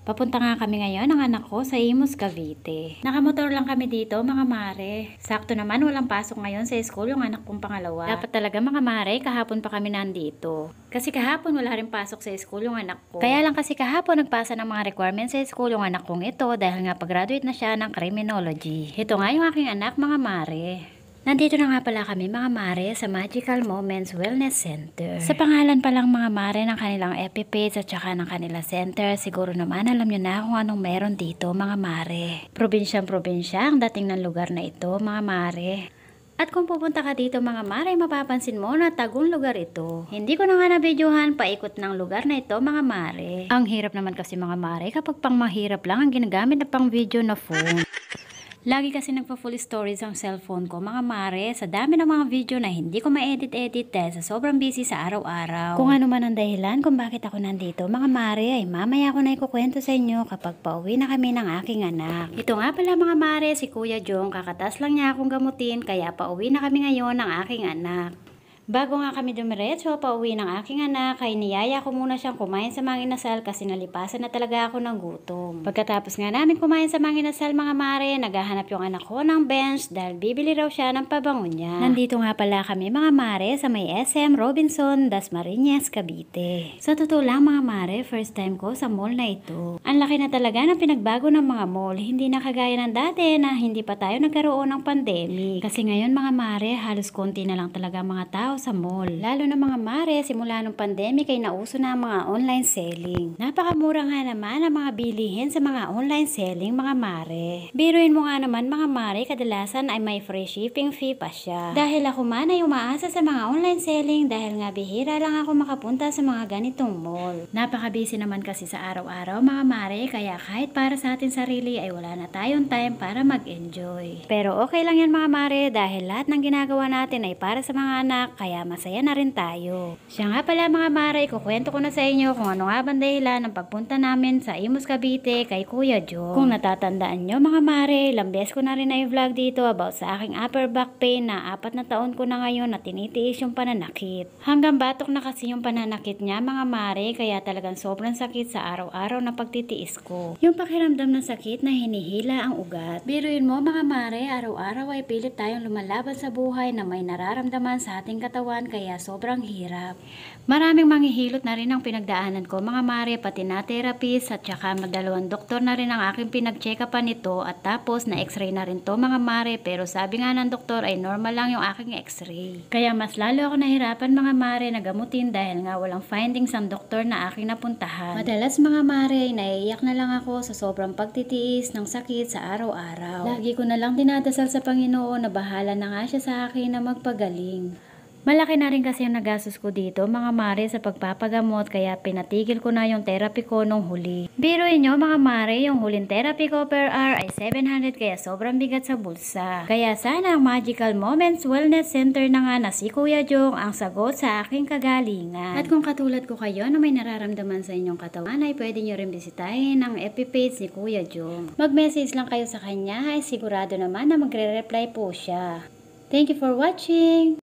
Papunta nga kami ngayon ng anak ko sa Imus, Cavite. Nakamotor lang kami dito mga mare. Sakto naman walang pasok ngayon sa school yung anak kong pangalawa. Dapat talaga mga mare, kahapon pa kami nandito. Kasi kahapon wala rin pasok sa school yung anak ko. Kaya lang kasi kahapon nagpasa ng mga requirements sa school yung anak kong ito dahil nga pag-graduate na siya ng criminology. Ito nga yung aking anak mga mare. Nandito na nga pala kami mga mare sa Magical Moments Wellness Center. Sa pangalan pa lang mga mare ng kanilang FB page at saka ng kanila center, siguro naman alam nyo na kung anong meron dito mga mare. Probinsyang-probinsya ang dating ng lugar na ito mga mare. At kung pupunta ka dito mga mare, mapapansin mo na tagong lugar ito. Hindi ko na nga na-videohan paikot ng lugar na ito mga mare. Ang hirap naman kasi mga mare kapag pang mahirap lang ang ginagamit na pang video na phone. Lagi kasi nagpa-full storage ang cellphone ko mga mare sa dami ng mga video na hindi ko ma-edit-edit dahil sa sobrang busy sa araw-araw. Kung ano man ang dahilan kung bakit ako nandito mga mare ay mamaya ko na ikukwento sa inyo kapag pauwi na kami ng aking anak. Ito nga pala mga mare si Kuya Jong, kakatas lang niya akong gamutin kaya pauwi na kami ngayon ng aking anak. Bago nga kami dumiretso pauwi ng aking anak, ay niyaya ko muna siyang kumain sa mga inasal kasi nalipasan na talaga ako ng gutom. Pagkatapos nga namin kumain sa mga inasal mga mare, naghahanap yung anak ko ng bench dahil bibili raw siya ng pabango niya. Nandito nga pala kami mga mare sa may SM Robinson, Dasmariñas, Cavite. Sa totoo lang mga mare, first time ko sa mall na ito. Ang laki na talaga ng pinagbago ng mga mall, hindi na kagaya ng dati na hindi pa tayo nagkaroon ng pandemic. Kasi ngayon mga mare, halos konti na lang talaga mga tao sa mall. Lalo na mga mare, simula nung pandemic ay nauso na ang mga online selling. Napakamura nga naman ang mga bilihin sa mga online selling mga mare. Biruin mo nga naman mga mare, kadalasan ay may free shipping fee pa siya. Dahil ako man ay umaasa sa mga online selling dahil nga bihira lang ako makapunta sa mga ganitong mall. Napaka-busy naman kasi sa araw-araw mga mare, kaya kahit para sa atin sarili ay wala na tayong time para mag-enjoy. Pero okay lang yan mga mare dahil lahat ng ginagawa natin ay para sa mga anak, kaya masaya na rin tayo. Siya nga pala mga mare, ikukwento ko na sa inyo kung ano nga bang dahilan ng pagpunta namin sa Imus, Cavite kay Kuya Jong. Kung natatandaan nyo mga mare, ilang beses ko na rin na-vlog dito about sa aking upper back pain na 4 na taon ko na ngayon na tinitiis yung pananakit. Hanggang batok na kasi yung pananakit niya mga mare, kaya talagang sobrang sakit sa araw-araw na pagtitiis ko. Yung pakiramdam ng sakit na hinihila ang ugat. Biruin mo mga mare, araw-araw ay pilit tayong lumalaban sa buhay na may nararamdaman sa ating katawan kaya sobrang hirap. Maraming manghihilot na rin ang pinagdaanan ko mga mare, pati na therapist at saka magdalawang doktor na rin ang aking pinag-check-upan nito at tapos na x-ray na rin to mga mare, pero sabi nga ng doktor ay normal lang yung aking x-ray. Kaya mas lalo ako nahirapan mga mare na gamutin dahil nga walang findings ang doktor na aking napuntahan. Madalas mga mare ay naiiyak na lang ako sa sobrang pagtitiis ng sakit sa araw-araw. Lagi ko na lang dinadasal sa Panginoon na bahala na nga siya sa akin na magpagaling. Malaki na rin kasi ang nagastos ko dito mga mare sa pagpapagamot, kaya pinatigil ko na yung therapy ko nung huli. Biruin nyo mga mare, yung huling therapy ko per hour ay 700 kaya sobrang bigat sa bulsa. Kaya sana ang Magical Moments Wellness Center na nga na si Kuya Jong ang sagot sa aking kagalingan. At kung katulad ko kayo na may nararamdaman sa inyong katawan ay pwede nyo rin bisitahin ang FB page ni Kuya Jong. Mag-message lang kayo sa kanya ay sigurado naman na magre-reply po siya. Thank you for watching!